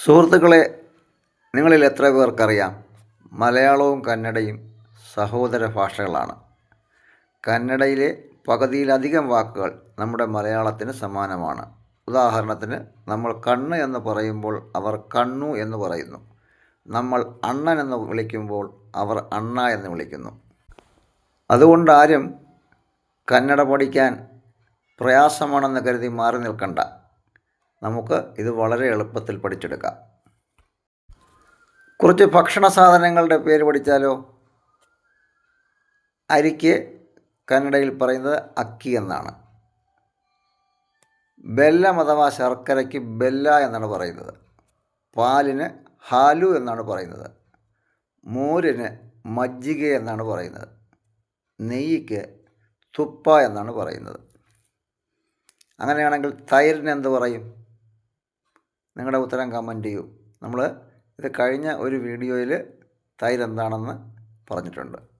സുഹൃത്തുക്കളെ, നിങ്ങളിൽ എത്ര പേർക്കറിയാം മലയാളവും കന്നഡയും സഹോദര ഭാഷകളാണ്. കന്നഡയിലെ പകുതിയിലധികം വാക്കുകൾ നമ്മുടെ മലയാളത്തിന് സമാനമാണ്. ഉദാഹരണത്തിന്, നമ്മൾ കണ്ണ് എന്ന് പറയുമ്പോൾ അവർ കണ്ണു എന്ന് പറയുന്നു. നമ്മൾ അണ്ണൻ എന്ന് വിളിക്കുമ്പോൾ അവർ അണ്ണ എന്ന് വിളിക്കുന്നു. അതുകൊണ്ട് ആരും കന്നഡ പഠിക്കാൻ പ്രയാസമാണെന്ന് കരുതി മാറി നിൽക്കണ്ട. നമുക്ക് ഇത് വളരെ എളുപ്പത്തിൽ പഠിച്ചെടുക്കാം. കുറച്ച് ഭക്ഷണ സാധനങ്ങളുടെ പേര് പഠിച്ചാലോ? അരിക്ക് കന്നഡയിൽ പറയുന്നത് അക്കി എന്നാണ്. ബെല്ലം അഥവാ ശർക്കരയ്ക്ക് ബെല്ല എന്നാണ് പറയുന്നത്. പാലിന് ഹാലു എന്നാണ് പറയുന്നത്. മോരിന് മജ്ജിഗ എന്നാണ് പറയുന്നത്. നെയ്യ്ക്ക് തുപ്പ എന്നാണ് പറയുന്നത്. അങ്ങനെയാണെങ്കിൽ തൈരിന് എന്ത് പറയും? നിങ്ങളുടെ ഉത്തരം കമൻറ്റ് ചെയ്യൂ. നമ്മൾ ഇത് കഴിഞ്ഞ ഒരു വീഡിയോയിൽ തൈര് എന്താണെന്ന് പറഞ്ഞിട്ടുണ്ട്.